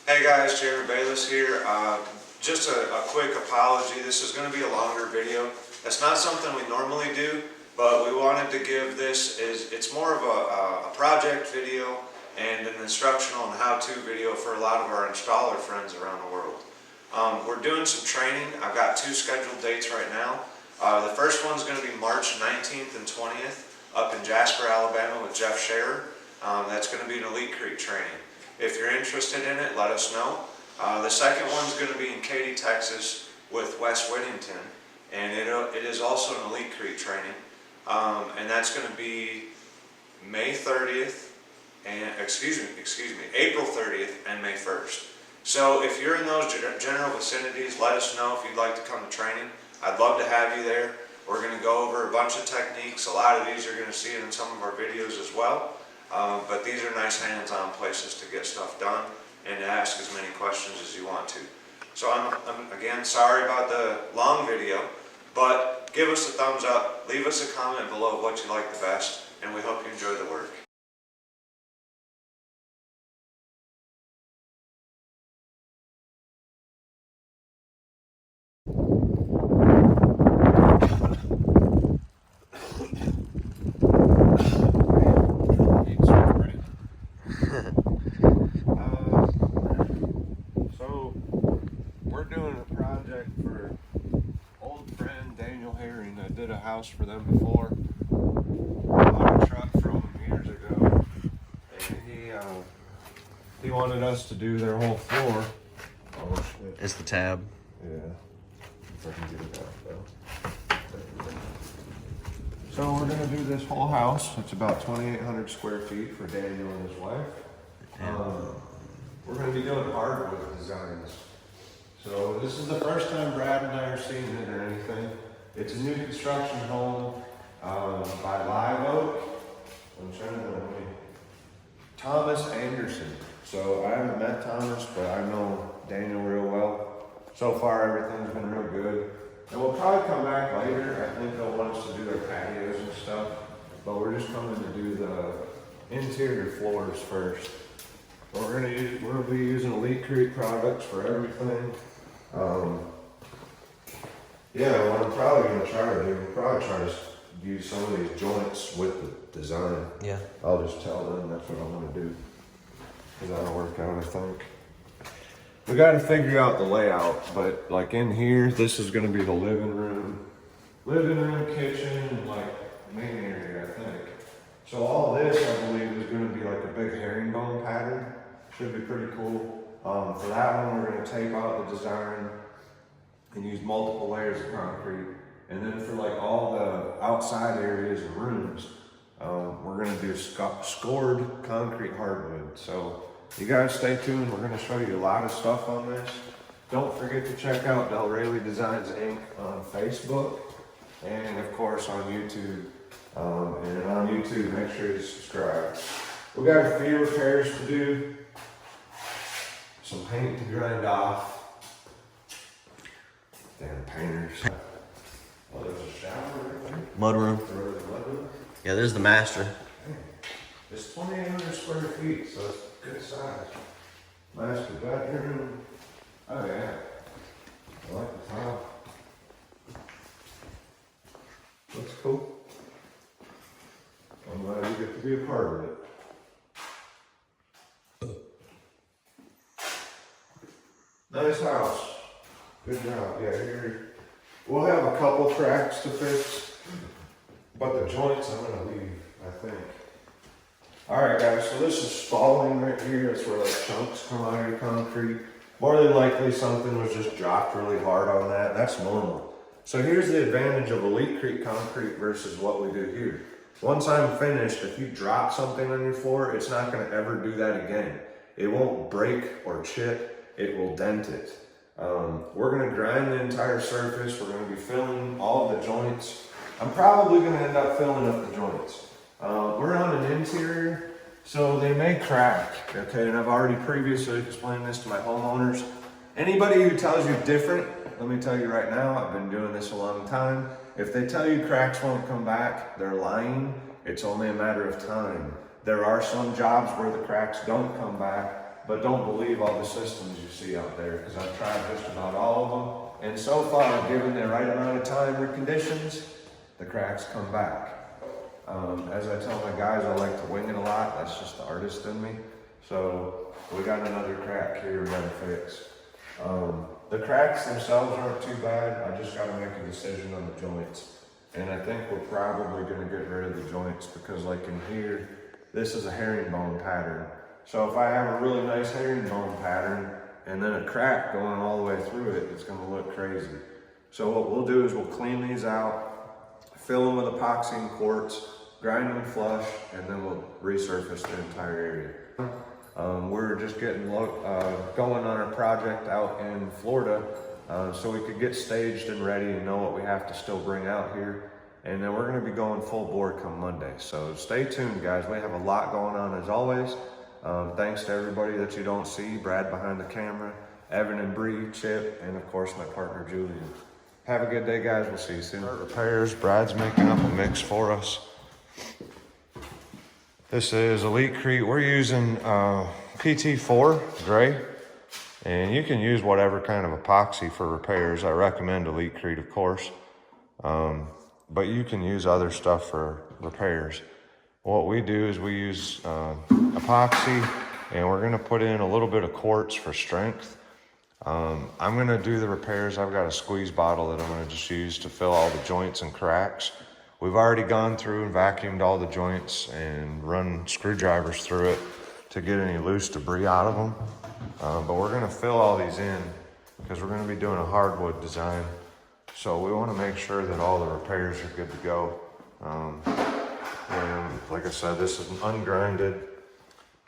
Hey guys, Jeremy Bayliss here. Just a quick apology. This is going to be a longer video. That's not something we normally do, but we wanted to give this, it's more of a project video and an instructional and how-to video for a lot of our installer friends around the world. We're doing some training. I've got 2 scheduled dates right now. The first one's going to be March 19th and 20th up in Jasper, Alabama with Jeff Scherer. That's going to be an Elite CRETE training. If you're interested in it, let us know. The second one's going to be in Katy, Texas with Wes Whittington, and it is also an Elite CRETE training, and that's going to be May 30th and April 30th and May 1st. So if you're in those general vicinities, let us know if you'd like to come to training. I'd love to have you there. We're going to go over a bunch of techniques. A lot of these you're going to see in some of our videos as well. But these are nice hands-on places to get stuff done and to ask as many questions as you want to. So I'm again sorry about the long video, but give us a thumbs up, leave us a comment below what you like the best, and we hope you enjoy the work. So we're doing a project for old friend Daniel Herring. I did a house for them before. I bought a truck from years ago, and he wanted us to do their whole floor. Oh shit! It's the tab. Yeah, if I can get it out though. So we're gonna do this whole house. It's about 2,800 square feet for Daniel and his wife. We're going to be doing hardwood designs. So this is the first time Brad and I are seeing it or anything. It's a new construction home by Live Oak. I'm trying to remember. Thomas Anderson. So I haven't met Thomas, but I know Daniel real well. So far everything's been real good. And we'll probably come back later. I think they'll want us to do their patios and stuff. But we're just coming to do the interior floors first. We're gonna be using Elite CRETE products for everything. Yeah, what I'm probably gonna try to do, we'll probably try to use some of these joints with the design. Yeah. I'll just tell them that's what I want to do, because that'll work out, I think. We got to figure out the layout, but like in here, this is gonna be the living room, kitchen, and like main area, I think. So all this, I believe, is going to be like a big herringbone pattern. Should be pretty cool. For that one, we're going to tape out the design and use multiple layers of concrete. And then for like all the outside areas and rooms, we're going to do scored concrete hardwood. So you guys stay tuned. We're going to show you a lot of stuff on this. Don't forget to check out DELRAILEY Designs Inc. on Facebook and of course on YouTube. And on YouTube, make sure you subscribe. We got a few repairs to do, some paint to grind off. Damn painters. Oh, there's a shower right there. Mudroom. Yeah, there's the master. Dang. It's 2,800 square feet, so it's good size. Master bedroom. Oh yeah. I like the top. Looks cool. I'm glad you get to be a part of it. Nice house. Good job. Yeah, here we'll have a couple cracks to fix, but the joints I'm gonna leave, I think. Alright guys, so this is spalling right here. It's where like chunks come out of your concrete. More than likely something was just dropped really hard on that. That's normal. So here's the advantage of Elite CRETE concrete versus what we do here. Once I'm finished, if you drop something on your floor, it's not going to ever do that again. It won't break or chip, it will dent it. We're going to grind the entire surface. We're going to be filling all of the joints. I'm probably going to end up filling up the joints. We're on an interior, so they may crack, okay? And I've already previously explained this to my homeowners. Anybody who tells you different, let me tell you right now, I've been doing this a long time. If they tell you cracks won't come back, they're lying. It's only a matter of time. There are some jobs where the cracks don't come back, but don't believe all the systems you see out there, because I've tried just about all of them. And so far, given the right amount of time or conditions, the cracks come back. As I tell my guys, I like to wing it a lot. That's just the artist in me. So we got another crack here we gotta fix. The cracks themselves aren't too bad. I just gotta make a decision on the joints. And I think we're probably gonna get rid of the joints, because like in here, this is a herringbone pattern. So if I have a really nice herringbone pattern and then a crack going all the way through it, it's gonna look crazy. So what we'll do is we'll clean these out, fill them with epoxy and quartz, grind them flush, and then we'll resurface the entire area. We're just getting going on our project out in Florida, so we could get staged and ready and know what we have to still bring out here. And then we're gonna be going full bore come Monday. So stay tuned, guys. We have a lot going on as always. Thanks to everybody that you don't see, Brad behind the camera, Evan and Bree, Chip, and of course my partner Julian. Have a good day, guys. We'll see you soon. Repairs, Brad's making up a mix for us. This is Elite Crete. We're using PT4 gray, and you can use whatever kind of epoxy for repairs. I recommend Elite Crete, of course, but you can use other stuff for repairs. What we do is we use epoxy, and we're gonna put in a little bit of quartz for strength. I'm gonna do the repairs. I've got a squeeze bottle that I'm gonna just use to fill all the joints and cracks. We've already gone through and vacuumed all the joints and run screwdrivers through it to get any loose debris out of them. But we're gonna fill all these in because we're gonna be doing a hardwood design. So we wanna make sure that all the repairs are good to go. And like I said, this is ungrinded.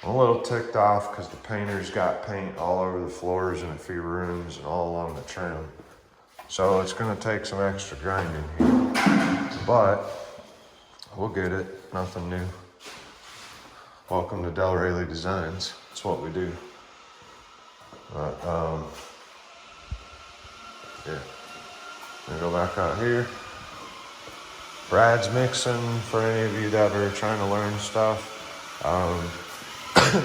I'm a little ticked off because the painter's got paint all over the floors in a few rooms and all along the trim. So it's gonna take some extra grinding here, but we'll get it, nothing new. Welcome to DELRAILEY Designs, that's what we do. But yeah, gonna go back out here. Brad's mixing for any of you that are trying to learn stuff.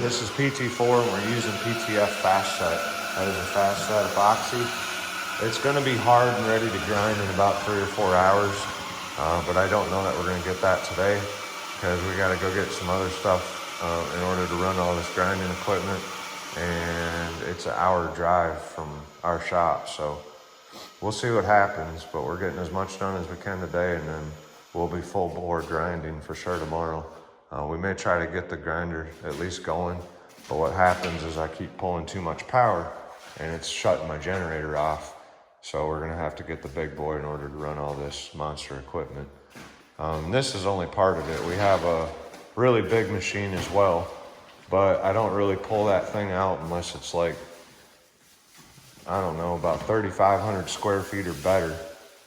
This is PT4, and we're using PTF fast set. That is a fast set epoxy. It's gonna be hard and ready to grind in about 3 or 4 hours, but I don't know that we're gonna get that today because we gotta go get some other stuff in order to run all this grinding equipment, and it's an hour drive from our shop, so we'll see what happens, but we're getting as much done as we can today, and then we'll be full bore grinding for sure tomorrow. We may try to get the grinder at least going, but what happens is I keep pulling too much power and it's shutting my generator off. So we're gonna have to get the big boy in order to run all this monster equipment. This is only part of it. We have a really big machine as well, but I don't really pull that thing out unless it's like, I don't know, about 3,500 square feet or better.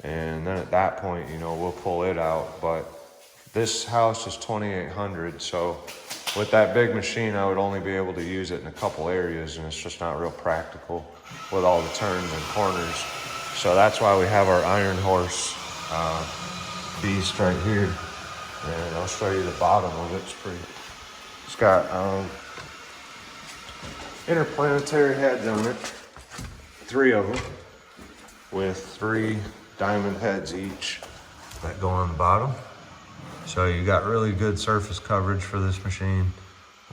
And then at that point, you know, we'll pull it out. But this house is 2,800, so with that big machine, I would only be able to use it in a couple areas, and it's just not real practical with all the turns and corners. So that's why we have our iron horse beast right here. And I'll show you the bottom of it. It's got interplanetary heads on it, 3 of them, with 3 diamond heads each that go on the bottom. So you got really good surface coverage for this machine.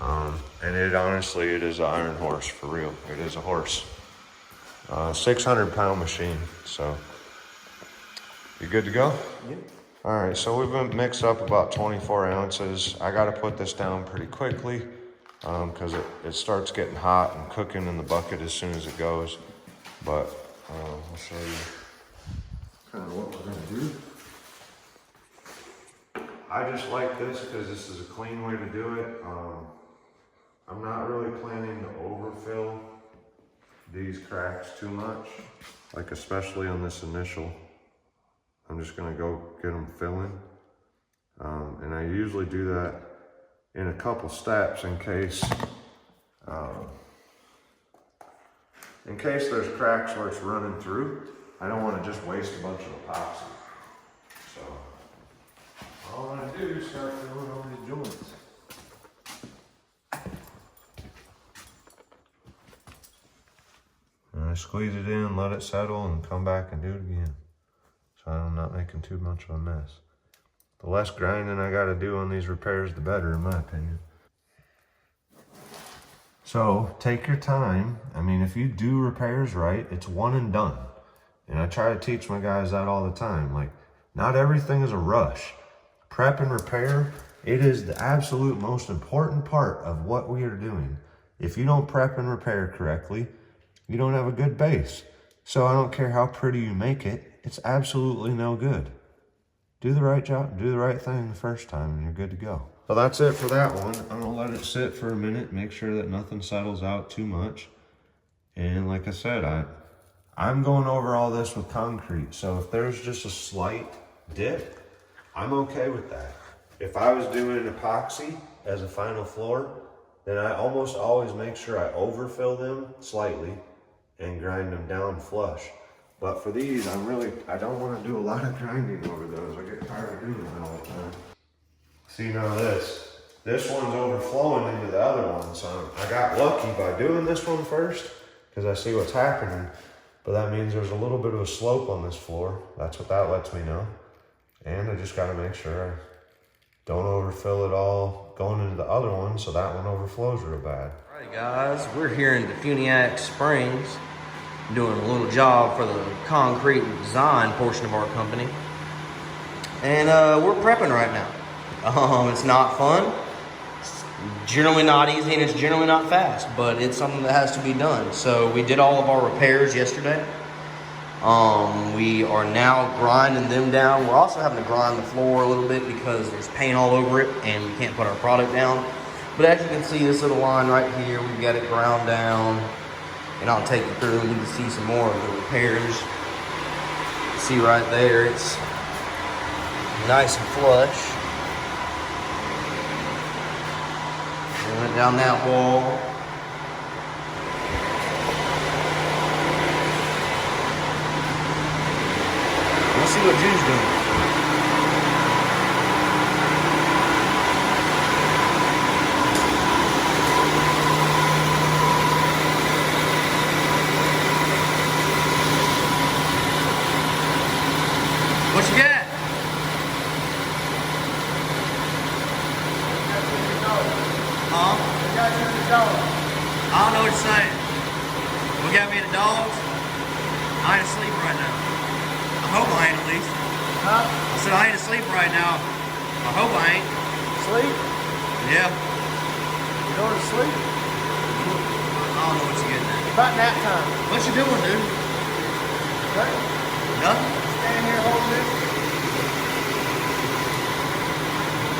And it honestly, it is an iron horse for real. It is a horse. 600-pound machine, so you good to go? Yep. All right, so we've been mixed up about 24 ounces. I gotta put this down pretty quickly because it starts getting hot and cooking in the bucket as soon as it goes. But I'll show you kind of what we're gonna do. I just like this because this is a clean way to do it. I'm not really planning to overfill these cracks too much, like especially on this initial. I'm just gonna go get them filling. And I usually do that in a couple steps in case there's cracks where it's running through. I don't wanna just waste a bunch of epoxy. So all I do is start filling all these joints. I squeeze it in, let it settle, and come back and do it again. So I'm not making too much of a mess. The less grinding I gotta do on these repairs, the better, in my opinion. So take your time. I mean, if you do repairs right, it's one and done. And I try to teach my guys that all the time. Like, not everything is a rush. Prep and repair, it is the absolute most important part of what we are doing. If you don't prep and repair correctly, you don't have a good base. So I don't care how pretty you make it, it's absolutely no good. Do the right job, do the right thing the first time, and you're good to go. So that's it for that one. I'm gonna let it sit for a minute, make sure that nothing settles out too much. And like I said, I'm going over all this with concrete. So if there's just a slight dip, I'm okay with that. If I was doing epoxy as a final floor, then I almost always make sure I overfill them slightly and grind them down flush. But for these, I don't want to do a lot of grinding over those. I get tired of doing it all the time. See, now this one's overflowing into the other one. So I got lucky by doing this one first because I see what's happening. But that means there's a little bit of a slope on this floor. That's what that lets me know. And I just got to make sure I don't overfill it all going into the other one so that one overflows real bad. All right, guys, we're here in Defuniak Springs doing a little job for the concrete design portion of our company. And we're prepping right now. It's not fun. It's generally not easy and it's generally not fast, but it's something that has to be done. So we did all of our repairs yesterday. We are now grinding them down. We're also having to grind the floor a little bit because there's paint all over it and we can't put our product down. But as you can see, this little line right here, we've got it ground down. And I'll take you through and you can see some more of the repairs. See right there, it's nice and flush. We went down that wall. Let's see what Jude's doing. What you got? Huh? I don't know what you're saying. We got me the dogs. I ain't asleep right now. I hope I ain't at least. Huh? I said I ain't asleep right now. I hope I ain't. Sleep? Yeah. You going to sleep? I don't know what you're getting at. About nap time. What you doing, dude? Okay. Nothing? Standing here holding it.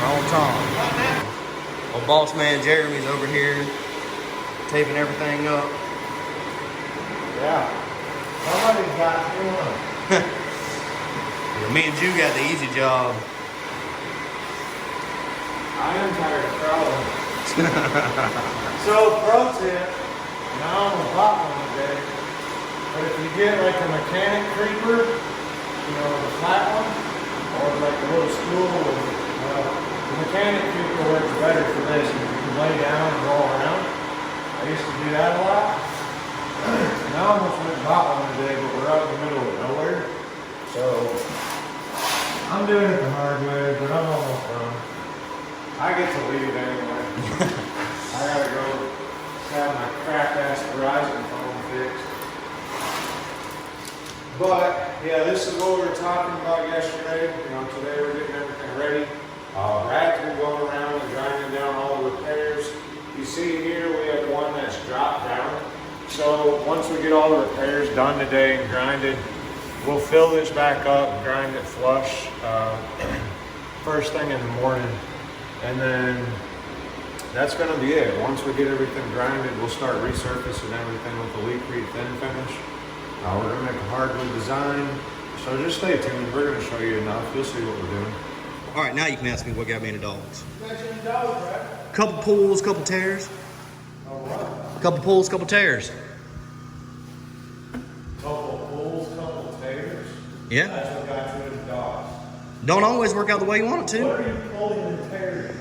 Wrong time. About nap. Old boss man Jeremy's over here taping everything up. Yeah. Somebody's got one. Me and Jude got the easy job. I am tired of crawling. So, pro tip, now I'm a bot one today, but if you get like a mechanic creeper, you know, the flat one, or like a little stool, the mechanic creeper works better for this. You can lay down and roll around. I used to do that a lot. Now I almost went and bought one today, but we're out in the middle of nowhere. So, I'm doing it the hard way, but I'm almost done. I get to leave anyway. I gotta go have my crap-ass Verizon phone fixed. But, yeah, this is what we were talking about yesterday. You know, today we're getting everything ready. Brad's been going around and grinding down all the repairs. You see here we have one that's dropped down. So once we get all the repairs done today and grinded, we'll fill this back up and grind it flush first thing in the morning. And then that's gonna be it. Once we get everything grinded, we'll start resurfacing everything with the Crete thin finish. We're gonna make a hardwood design. So just stay tuned, we're gonna show you enough. You'll see what we're doing. All right, now you can ask me what got me into dogs. You mentioned dogs, right? Couple pulls, couple tears. Oh, what? Couple pulls, couple tears. Couple pulls, couple tears. Yeah. That's what got you into dogs. Don't always work out the way you want it What to. are you pulling and tearing?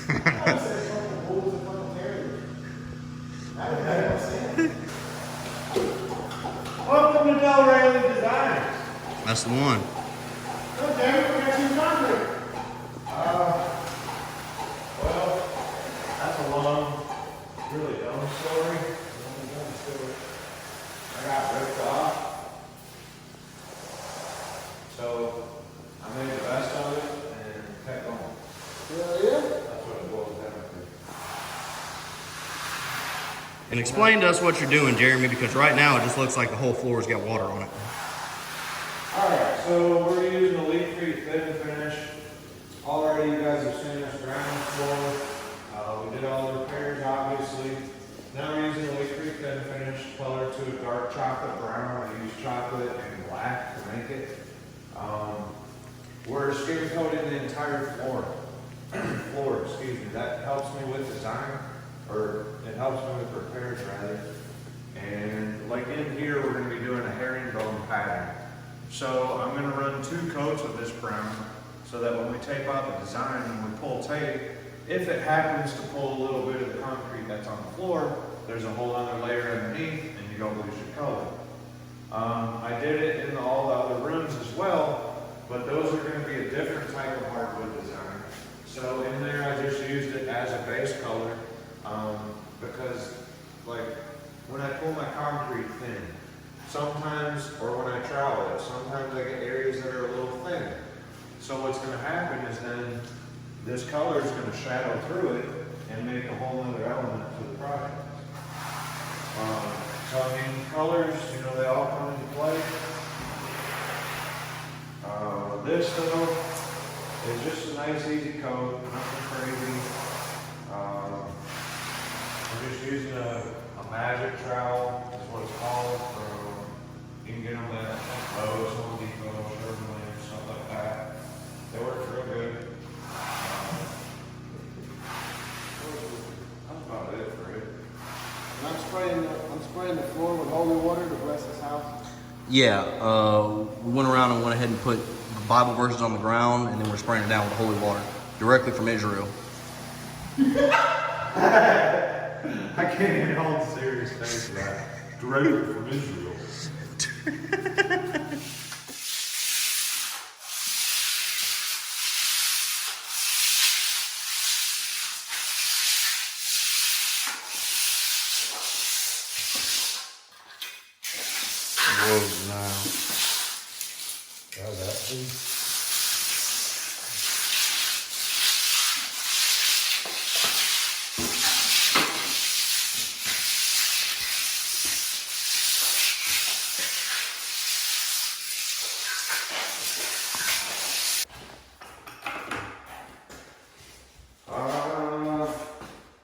I said couple pulls and couple tears. That would make no sense. That's the one. Okay, we got some concrete. Well, that's a long, really dumb story. I got ripped off. So I made the best of it and kept going. Yeah. That's what it boils down to. And explain to us what you're doing, Jeremy, because right now it just looks like the whole floor's got water on it. Alright, so we're using the CRETE fit and finish. Already you guys have seen this ground floor. We did all the repairs, obviously. Now we're using the CRETE fit and finish color to a dark chocolate brown. I use chocolate and black to make it. We're skin coating the entire floor. Excuse me. That helps me with design, or it helps me with repairs rather. And like in here, we're going to be doing a herringbone pattern. So I'm going to run 2 coats of this brown so that when we tape out the design and we pull tape, if it happens to pull a little bit of the concrete that's on the floor, there's a whole other layer underneath and you don't lose your color. I did it in all the other rooms as well, but those are going to be a different type of hardwood design. So in there I just used it as a base color because like when I pull my concrete thin, sometimes, or when I trowel it, sometimes I get areas that are a little thin. So what's going to happen is then this color is going to shadow through it and make a whole other element to the project. So I mean, colors, you know, they all come into play. This though is just a nice easy coat, nothing crazy. I'm just using a magic trowel, is what it's called. You can get them at Lowe's, Home Depot, Sherman, stuff like that. They work real good. That's about it for it. And I'm spraying the floor with holy water to bless this house. Yeah, we went around and went ahead and put Bible verses on the ground, and then we're spraying it down with holy water, directly from Israel. I can't even hold a serious face for that. Directly from Israel. Whoa, now. How's that, please?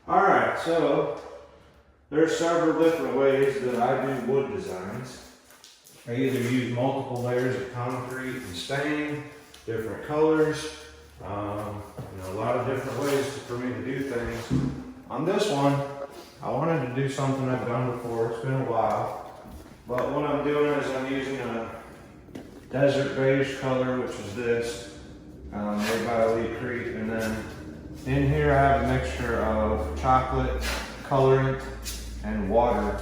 Alright, so there's several different ways that I do wood designs. I either use multiple layers of concrete and stain, different colors, you know, a lot of different ways for me to do things. On this one, I wanted to do something I've done before. It's been a while, but what I'm doing is I'm using a desert beige color, which is this, made by CRETE, and then in here I have a mixture of chocolate, colorant, and water.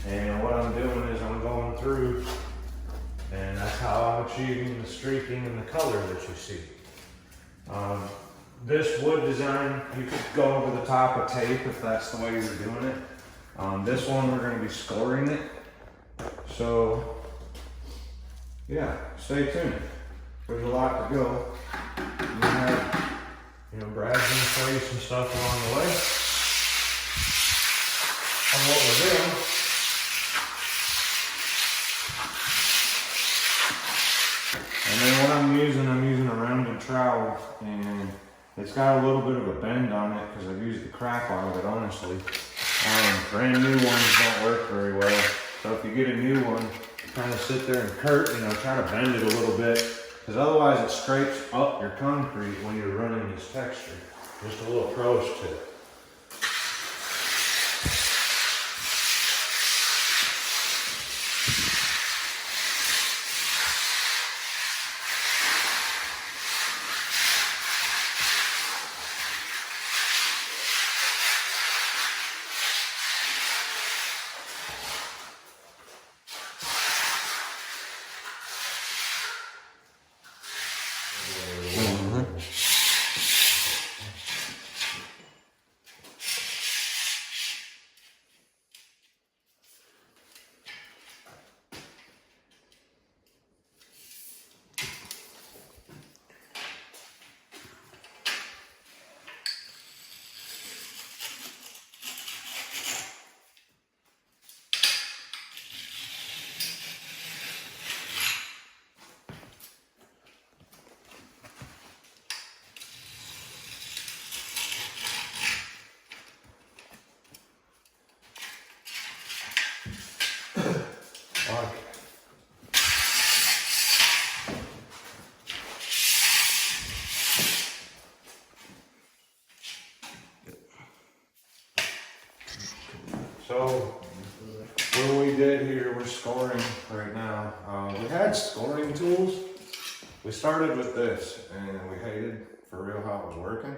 And what I'm doing is I'm going through, and that's how I'm achieving the streaking and the color that you see. This wood design, you could go over the top of tape if that's the way you're doing it. This one we're going to be scoring it. So, yeah, stay tuned. There's a lot to go. You have, you know, Brad's going to show you some stuff along the way on what we're doing. And then what I'm using a rounded trowel, and it's got a little bit of a bend on it because I've used the crap out of it, honestly. Brand new ones don't work very well. So if you get a new one, kind of sit there and try to bend it a little bit, because otherwise it scrapes up your concrete when you're running this texture. Just a little pros tip. Fuck. So, what we did here, we're scoring right now. We had scoring tools. We started with this, and we hated for real how it was working.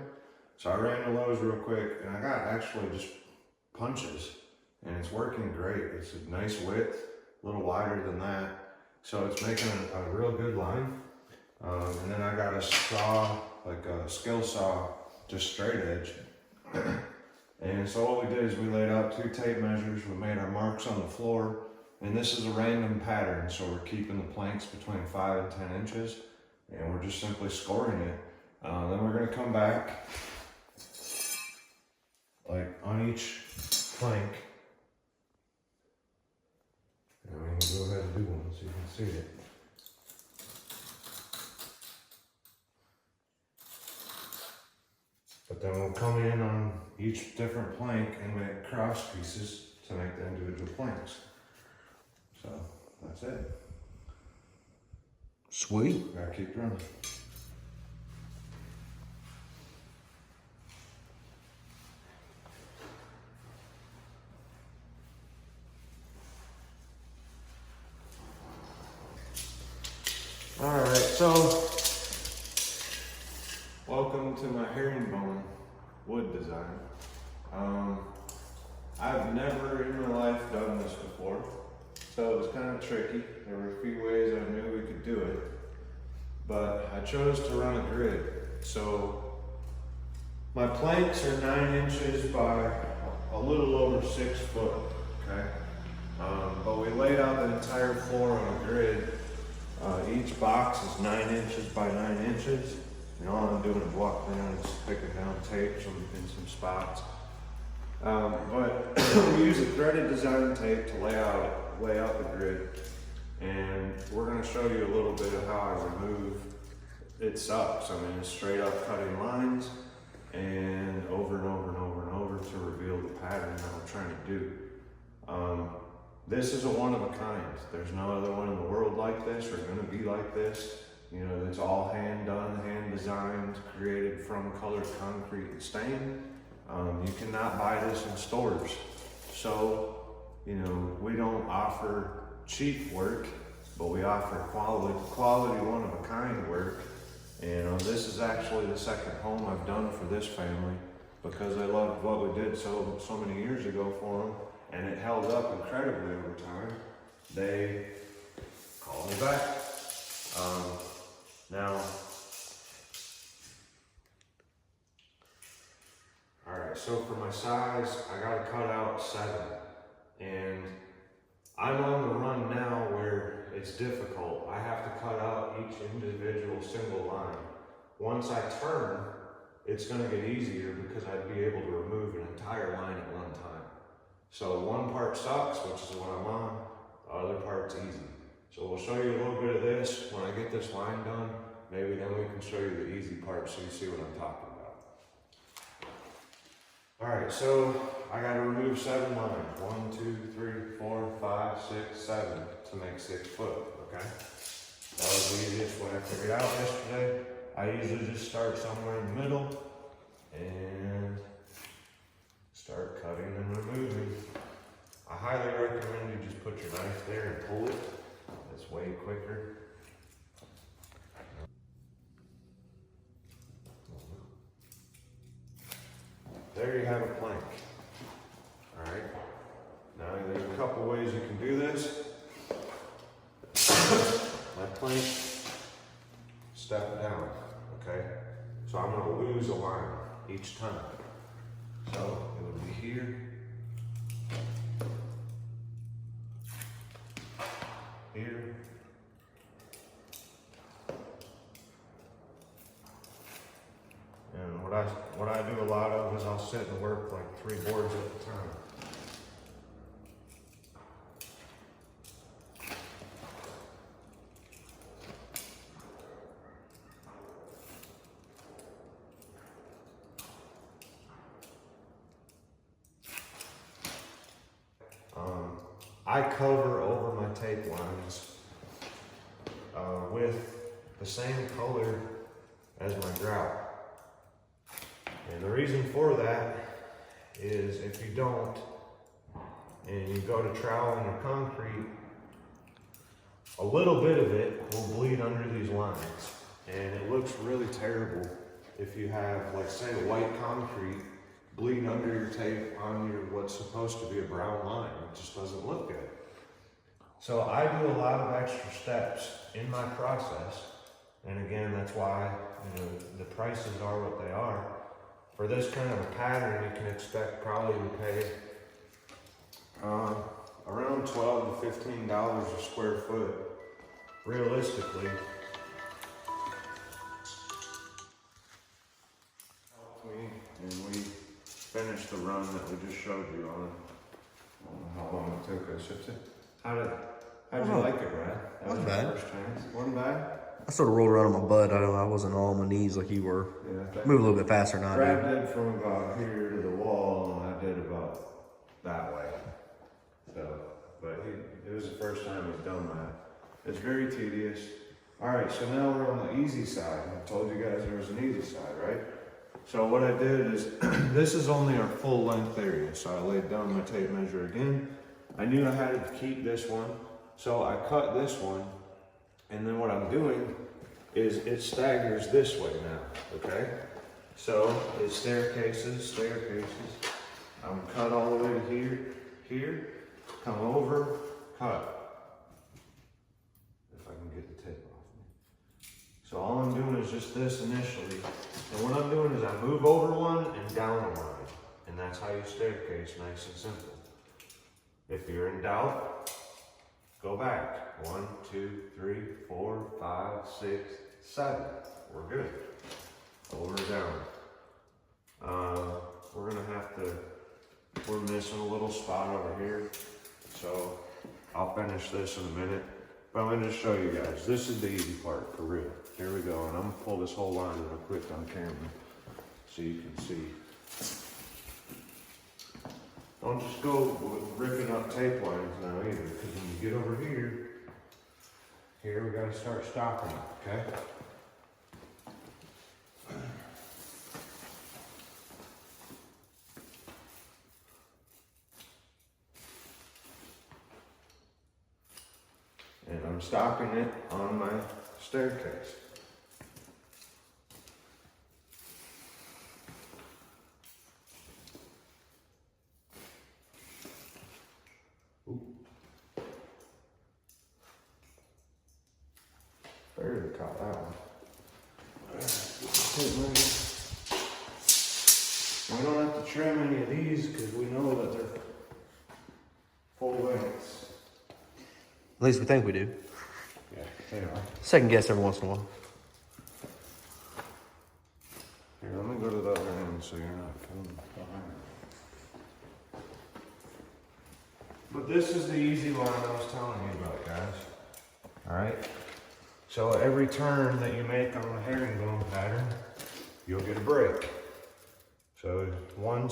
So I ran the lows real quick, and I got actually just punches, and it's working great. It's a nice width, a little wider than that. So it's making a real good line. And then I got a saw, like a skill saw, just straight edge. And so what we did is we laid out 2 tape measures, we made our marks on the floor, and this is a random pattern, so we're keeping the planks between 5 and 10 inches, and we're just simply scoring it. Then we're going to come back, like on each plank, and I'm going to go ahead and do one so you can see it. But then we'll come in on each different plank and make cross pieces to make the individual planks. So that's it. Sweet. Gotta keep running. All right, so welcome to my herringbone wood design. I've never in my life done this before, so it was kind of tricky. There were a few ways I knew we could do it, but I chose to run a grid. So my planks are 9 inches by a little over 6 foot, okay? But we laid out the entire floor on a grid. Each box is 9 inches by 9 inches. And all I'm doing is walking around and picking down tapes in some spots. But we use a threaded design tape to lay out the grid. And we're going to show you a little bit of how I remove. It sucks. I mean, it's straight up cutting lines and over and over and over and over to reveal the pattern that I'm trying to do. This is a one of a kind. There's no other one in the world like this or going to be like this. You know, it's all hand done, hand designed, created from colored concrete and stain. You cannot buy this in stores. So, you know, we don't offer cheap work, but we offer quality one of a kind work. And this is actually the second home I've done for this family because they loved what we did so many years ago for them, and it held up incredibly over time. They called me back. Now, all right, so for my size, I gotta cut out 7. And I'm on the run now where it's difficult. I have to cut out each individual single line. Once I turn, it's gonna get easier because I'd be able to remove an entire line at one time. So one part sucks, which is what I'm on, the other part's easy. So we'll show you a little bit of this when I get this line done. Maybe then we can show you the easy part so you see what I'm talking about. All right, so I got to remove 7 lines. 1, 2, 3, 4, 5, 6, 7 to make 6 foot, okay? That was the easiest way I figured out yesterday. I usually just start somewhere in the middle and start cutting and removing. I highly recommend you just put your knife there and pull it. It's way quicker. There you have a plank. All right. Now there's a couple ways you can do this. My plank, step down, okay? So I'm gonna lose a line each time. So it would be here, here, and what I do a lot of is I'll sit and work like 3 boards at a time. I cover over my tape lines with the same color as my grout. And the reason for that is if you don't, and you go to trowel in your concrete, a little bit of it will bleed under these lines. And it looks really terrible if you have, like, say, white concrete bleed under your tape on your what's supposed to be a brown line. It just doesn't look good. So I do a lot of extra steps in my process. And again, that's why, you know, the prices are what they are. For this kind of a pattern, you can expect probably to pay around $12 to $15 a square foot. Realistically, helped me, and we finished the run that we just showed you on. I don't know how long it took us. How'd you like it, Brad? That was bad. First chance. Wasn't bad. I sort of rolled around on my butt. I wasn't all on my knees like you were. Yeah. Move a little bit faster than I Brad did. did from about here to the wall, and I did about that way. So, but it was the first time he's done that. It's very tedious. All right, so now we're on the easy side. I told you guys there was an easy side, right? So what I did is, this is only our full length area. So I laid down my tape measure again. I knew I had to keep this one, so I cut this one. And then what I'm doing is it staggers this way now, okay? So it's staircases. I'm cut all the way to here, come over, cut. If I can get the tape off me. So all I'm doing is just this initially. And what I'm doing is I move over one and down a line. And that's how you staircase, nice and simple. If you're in doubt, go back. 1, 2, 3, 4, 5, 6, 7. We're good. Over down. We're gonna have to, we're missing a little spot over here. So I'll finish this in a minute. But I'm gonna show you guys. This is the easy part, for real. Here we go. And I'm gonna pull this whole line real quick on camera so you can see. Don't just go ripping up tape lines now either, because when you get over here we gotta start stopping it, okay? And I'm stopping it on my staircase. Barely caught that one. We don't have to trim any of these because we know that they're full lengths. At least we think we do. Yeah, they are. Second guess every once in a while. Here, let me go to the other end so you're not coming behind. But this is the easy line I was telling you about, guys. All right? So every turn that you make on the herringbone pattern, you'll get a break. So one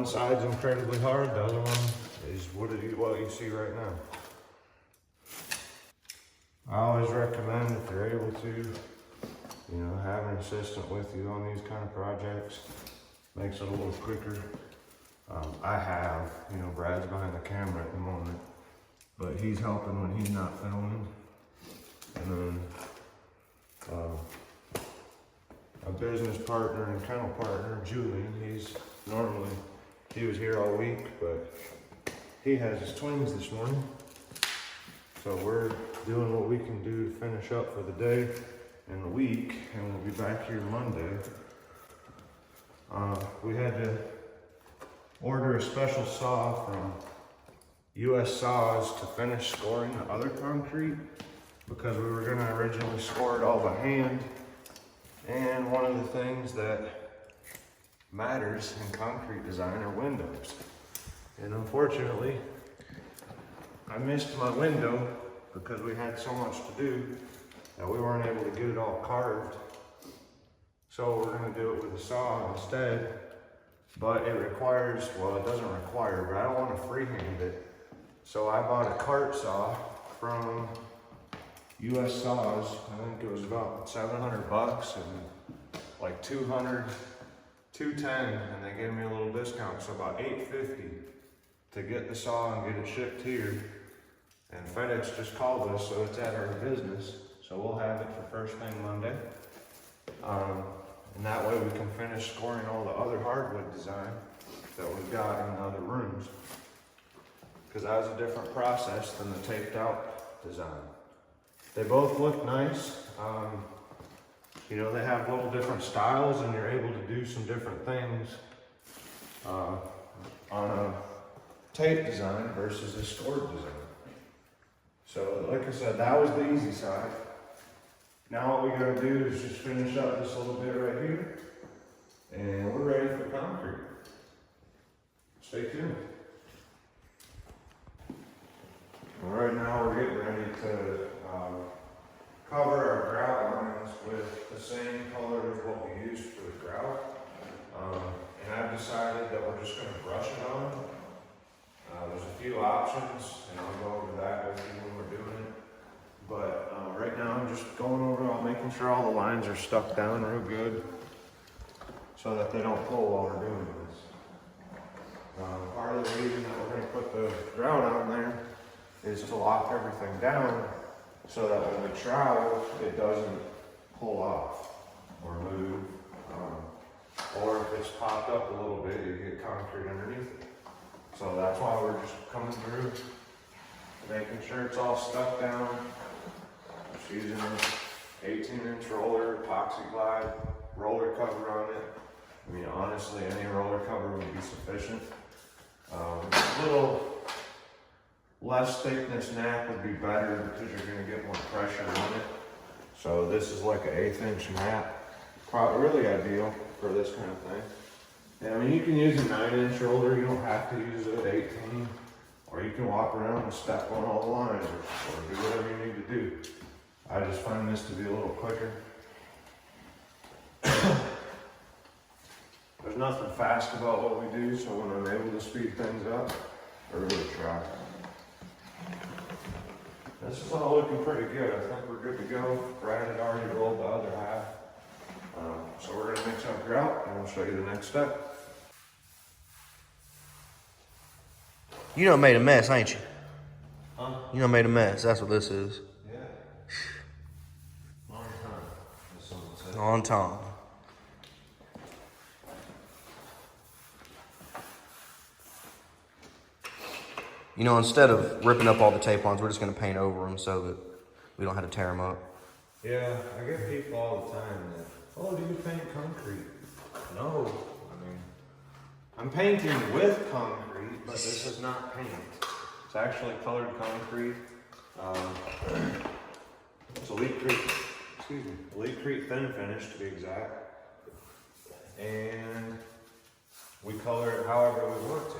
side's incredibly hard, the other one is what you see right now. I always recommend, if you're able to, have an assistant with you on these kind of projects. Makes it a little quicker. I have, Brad's behind the camera at the moment, but he's helping when he's not filming. And then a business partner and kennel partner, Julian, he was here all week, but he has his twins this morning. So we're doing what we can do to finish up for the day and the week, and we'll be back here Monday. We had to order a special saw from US Saws to finish scoring the other concrete, because we were gonna originally score it all by hand. And one of the things that matters in concrete design are windows. And unfortunately, I missed my window because we had so much to do that we weren't able to get it all carved. So we're gonna do it with a saw instead. But it requires, well, it doesn't require, but I don't wanna freehand it. So I bought a cart saw from US Saws. I think it was about 700 bucks and like 210, and they gave me a little discount, so about 850 to get the saw and get it shipped here. And FedEx just called us, so it's at our business. So we'll have it for first thing Monday. And that way we can finish scoring all the other hardwood design that we've got in the other rooms. Because that was a different process than the taped out design. They both look nice. You know, they have little different styles and you're able to do some different things on a tape design versus a scored design. So like I said, that was the easy side. Now what we gotta do is just finish up this little bit right here and we're ready for concrete. Stay tuned. Well, right now we're getting ready to cover our grout lines with the same color as what we used for the grout. And I've decided that we're just going to brush it on. There's a few options, and I'll go over that with you when we're doing it. But right now I'm just going over all, making sure all the lines are stuck down real good so that they don't pull while we're doing this. Part of the reason that we're going to put the grout on there is to lock everything down so that when we trowel, it doesn't pull off or move. Or if it's popped up a little bit, you get concrete underneath it. So that's why we're just coming through, making sure it's all stuck down. Just using an 18-inch roller, epoxy glide, roller cover on it. I mean, honestly, any roller cover would be sufficient. A little less thickness nap would be better because you're going to get more pressure on it. So this is like an 1/8 inch nap. Probably really ideal for this kind of thing. And I mean, you can use a 9-inch roller. You don't have to use it at 18. Or you can walk around and step on all the lines or do whatever you need to do. I just find this to be a little quicker. There's nothing fast about what we do, so when I'm able to speed things up, I really try. This is all looking pretty good. I think we're good to go. Brad had already rolled the other half. So we're gonna mix up grout and we'll show you the next step. You done made a mess, ain't you? Huh? You done made a mess. That's what this is. Yeah. Long time, as someone said. On time. You know, instead of ripping up all the tape-ons, we're just going to paint over them so that we don't have to tear them up. Yeah, I get people all the time that, oh, do you paint concrete? No, I mean, I'm painting with concrete, but this is not paint. It's actually colored concrete. It's Elite Crete thin finish to be exact. And we color it however we want to.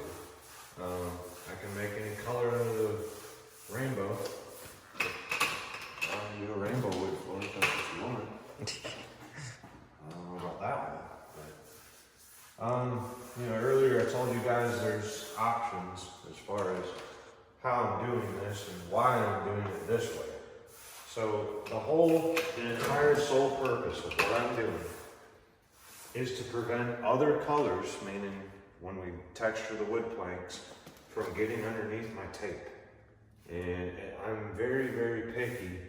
I can make any color out of the rainbow. I can do a rainbow wood for it if that's what you want. I don't know about that one. But, you know, earlier I told you guys there's options as far as how I'm doing this and why I'm doing it this way. So the entire sole purpose of what I'm doing is to prevent other colors, meaning when we texture the wood planks, from getting underneath my tape. And I'm very, very picky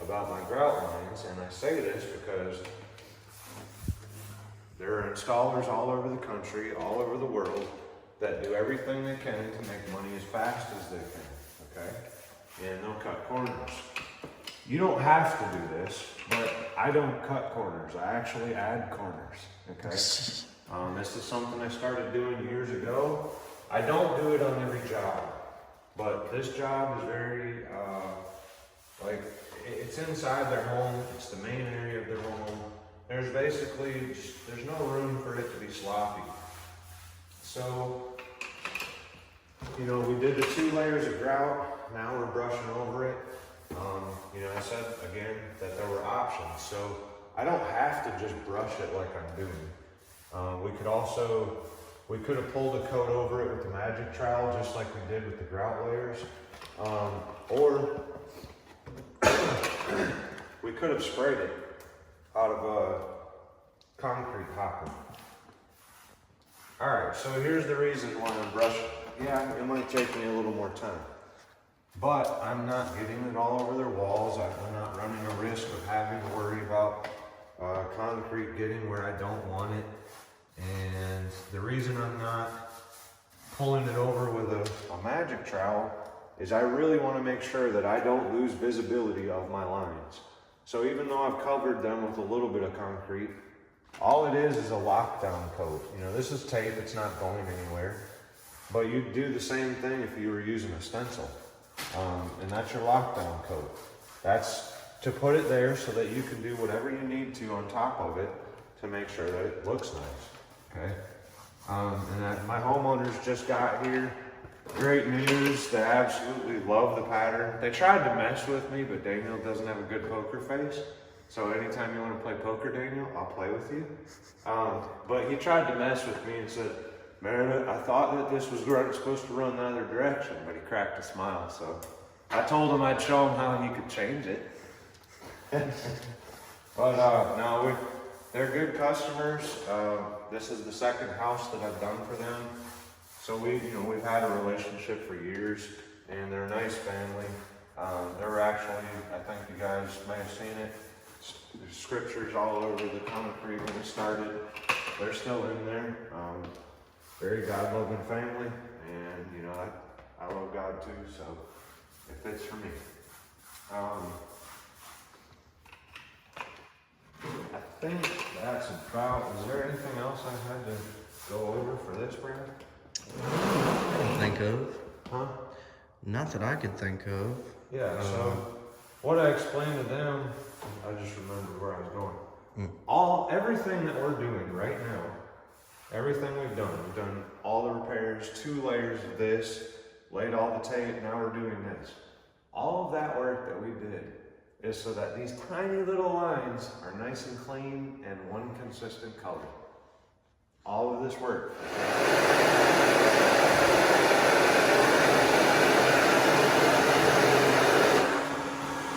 about my grout lines, and I say this because there are installers all over the country, all over the world, that do everything they can to make money as fast as they can, okay? And they'll cut corners. You don't have to do this, but I don't cut corners. I actually add corners, okay? This is something I started doing years ago. I don't do it on every job, but this job is very, it's inside their home. It's the main area of their home. There's basically, there's no room for it to be sloppy. So, you know, we did the 2 layers of grout. Now we're brushing over it. You know, I said again that there were options. So I don't have to just brush it like I'm doing. We could have pulled a coat over it with the magic trowel just like we did with the grout layers. Or we could have sprayed it out of a concrete hopper. All right, so here's the reason why I'm brushing. Yeah, it might take me a little more time, but I'm not getting it all over their walls. I'm not running a risk of having to worry about concrete getting where I don't want it. And the reason I'm not pulling it over with a magic trowel is I really want to make sure that I don't lose visibility of my lines. So even though I've covered them with a little bit of concrete, all it is a lockdown coat. You know, this is tape, it's not going anywhere. But you'd do the same thing if you were using a stencil. And that's your lockdown coat. That's to put it there so that you can do whatever you need to on top of it to make sure that it looks nice, okay? My homeowners just got here. Great news, they absolutely love the pattern. They tried to mess with me, but Daniel doesn't have a good poker face. So anytime you want to play poker, Daniel, I'll play with you. But he tried to mess with me and said, Meredith, I thought that this was supposed to run the other direction, but he cracked a smile. So I told him I'd show him how he could change it. But no, they're good customers. This is the second house that I've done for them. So we've had a relationship for years, and they're a nice family. There were actually, I think you guys may have seen it, there's scriptures all over the concrete when we started. They're still in there. Very God-loving family, and I love God too, so it fits for me. I think that's about, is there anything else I had to go over for this, Brad? Think of? Huh? Not that I could think of. Yeah, so what I explained to them, I just remembered where I was going. Everything that we're doing right now, everything we've done all the repairs, 2 layers of this, laid all the tape, now we're doing this. All of that work that we did is so that these tiny little lines are nice and clean and one consistent color. All of this work.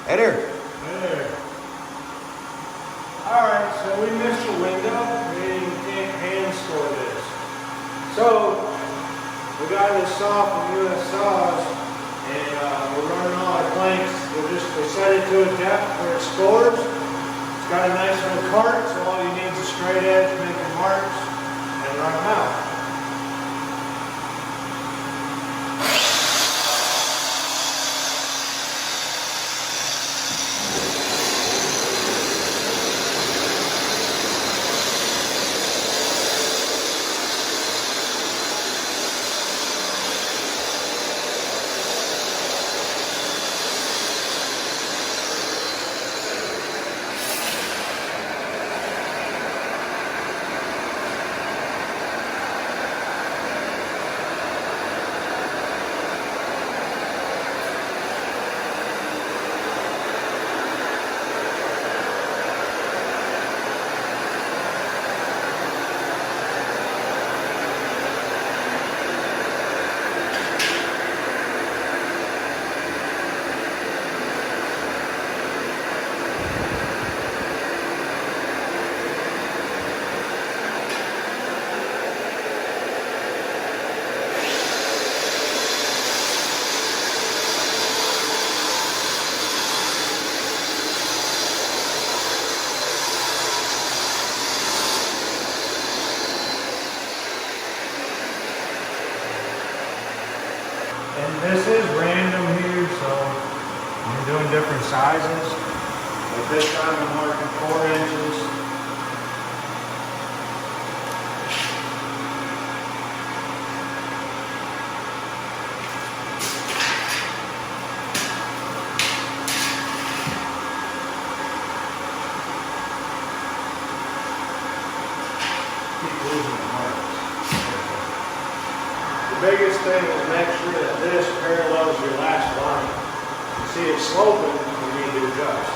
Hey there. Hey. Alright, so we missed a window. We can't hand store this. So, we got this saw from US Saws, and we're running all our planks. We set it to a depth where it scores. It's got a nice little cart, so all you need is a straight edge, make your marks, and run them out. This is random here, so I'm doing different sizes. But this time I'm marking 4 inches. Keep losing the marks. The biggest thing is make sure that this parallels your last line. You see it sloping, you need to adjust.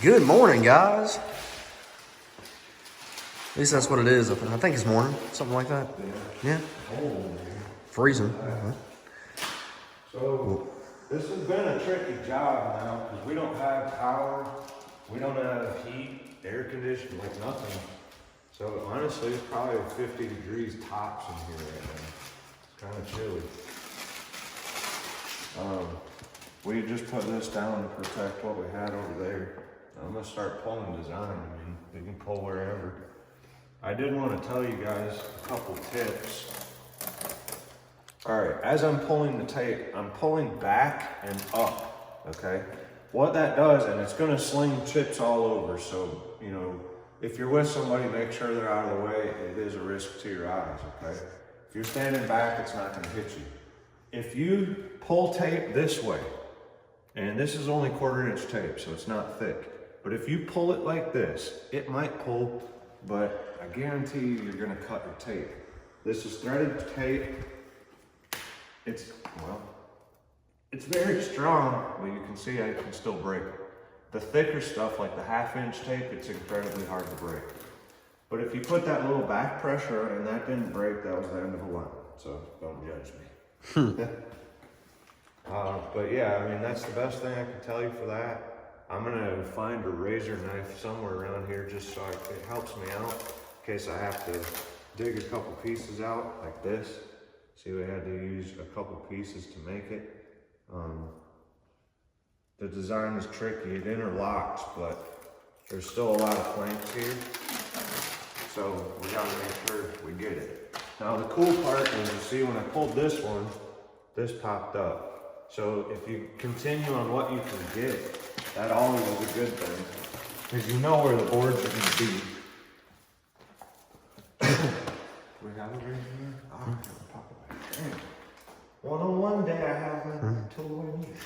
Good morning, guys. At least that's what it is. I think it's morning, something like that. Yeah. Freezing. So this has been a tricky job now because we don't have power, we don't have heat, air conditioning, like nothing. So honestly, it's probably 50 degrees tops in here right now. It's kind of chilly. We just put this down to protect what we had over there. I'm gonna start pulling design. I mean, you can pull wherever. I did want to tell you guys a couple tips. All right, as I'm pulling the tape, I'm pulling back and up, okay? What that does, and it's gonna sling chips all over, so, you know, if you're with somebody, make sure they're out of the way. It is a risk to your eyes, okay? If you're standing back, it's not gonna hit you. If you pull tape this way, and this is only 1/4 inch tape, so it's not thick, but if you pull it like this, it might pull, but I guarantee you, you're gonna cut your tape. This is threaded tape. It's very strong, but you can see I can still break it. The thicker stuff, like the 1/2 inch tape, it's incredibly hard to break. But if you put that little back pressure on and that didn't break, that was the end of the line. So don't judge me. But yeah, I mean, that's the best thing I can tell you for that. I'm gonna find a razor knife somewhere around here just so it helps me out in case I have to dig a couple pieces out like this. See, we had to use a couple pieces to make it. The design is tricky, it interlocks, but there's still a lot of planks here. So we gotta make sure we get it. Now the cool part is, you see when I pulled this one, this popped up. So if you continue on what you can get, that always is a good thing, because you know where the boards are gonna be. We have it right here. Oh, pop it back. Dang. 101 day I have a tool I need.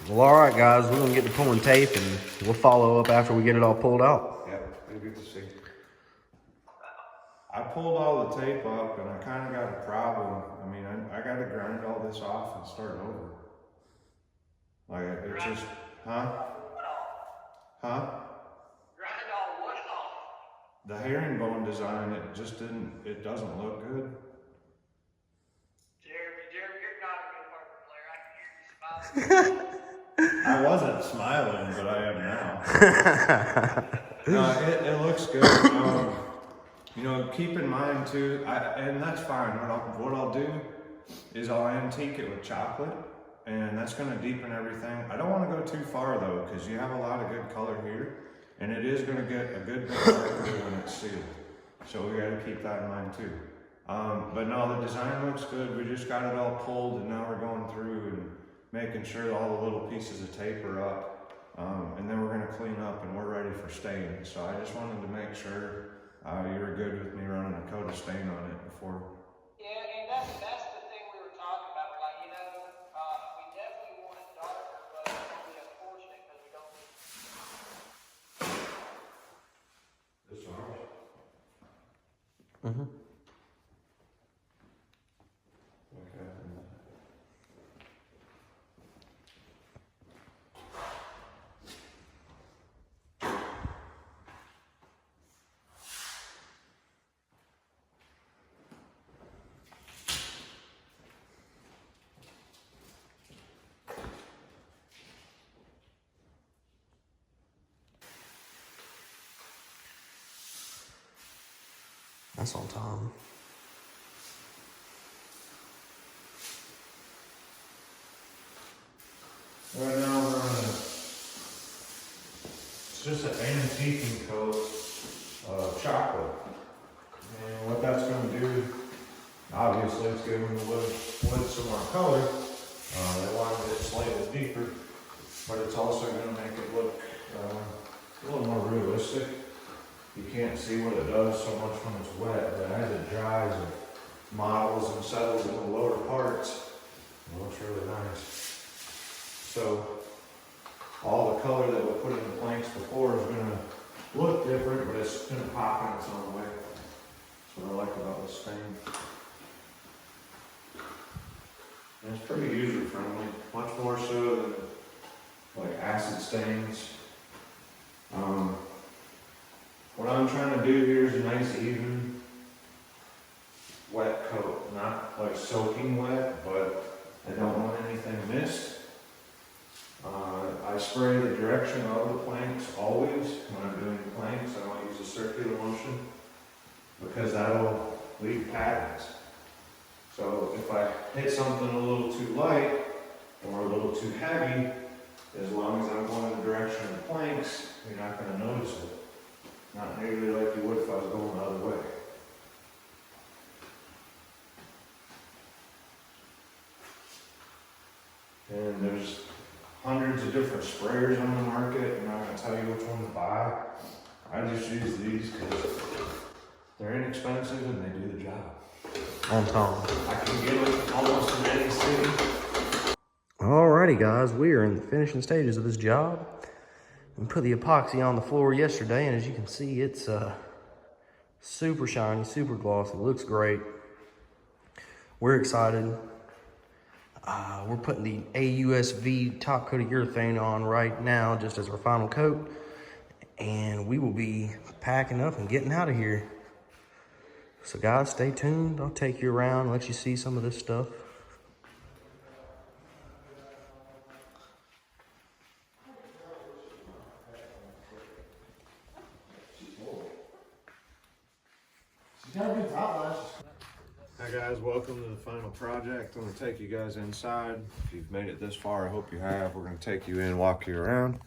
Well, all right, guys, we're gonna get to pulling tape, and we'll follow up after we get it all pulled out. Yeah, it'll be good to see. I pulled all the tape up, and I kind of got a problem. I mean, I got to grind all this off and start over. Like, it just, huh? Huh? Grind all what off? The herringbone design, it doesn't look good. Jeremy, you're not a good poker player. I can hear you smiling. I wasn't smiling, but I am now. No, it looks good. You know, keep in mind too, and that's fine. What I'll do is I'll antique it with chocolate, and that's gonna deepen everything. I don't wanna go too far though, because you have a lot of good color here, and it is gonna get a good bit darker when it's sealed. So we gotta keep that in mind too. But no, the design looks good. We just got it all pulled, and now we're going through and making sure that all the little pieces of tape are up. And then we're gonna clean up, and we're ready for stain. So I just wanted to make sure you were good with me running a coat of stain on it before. Yeah, and that's the thing we were talking about. We're like, you know, we definitely want it darker, but it's going to be unfortunate because we don't. This ours? Mm-hmm. Okay. That's on time. Right now it's just an antiquing coat of chocolate. And what that's going to do, obviously it's giving the wood some more color. They wanted it slightly deeper, but it's also going to make it look a little more realistic. You can't see what it does so much when it's wet, but as it dries, it models and settles in the lower parts. It looks really nice. So all the color that we put in the planks before is going to look different, but it's going to pop in its own way. That's what I like about this stain. And it's pretty user friendly, much more so than like acid stains. want to do here is a nice even wet coat, not like soaking wet, but I don't want anything missed. I spray the direction of the planks always when I'm doing planks. I don't use a circular motion because that'll leave patterns. So if I hit something a little too light or a little too heavy, as long as I'm going in the direction of the planks, you're not going to notice it. Not nearly like you would if I was going the other way. And there's hundreds of different sprayers on the market. I'm not going to tell you which one to buy. I just use these because they're inexpensive and they do the job. On time. I can get them almost in any city. Alrighty guys, we are in the finishing stages of this job. We put the epoxy on the floor yesterday, and as you can see, it's super shiny, super glossy, looks great. We're excited. We're putting the AUSV top coat of urethane on right now, just as our final coat, and we will be packing up and getting out of here. So guys, stay tuned. I'll take you around and let you see some of this stuff. Hi guys, welcome to the final project. I'm going to take you guys inside. If you've made it this far, I hope you have. We're going to take you in, walk you around.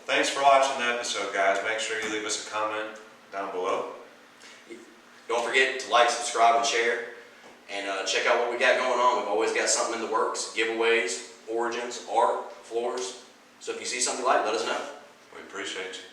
Thanks for watching the episode, guys. Make sure you leave us a comment down below. Don't forget to like, subscribe, and share. And check out what we got going on. We've always got something in the works. Giveaways, origins, art, floors. So if you see something you like, let us know. We appreciate you.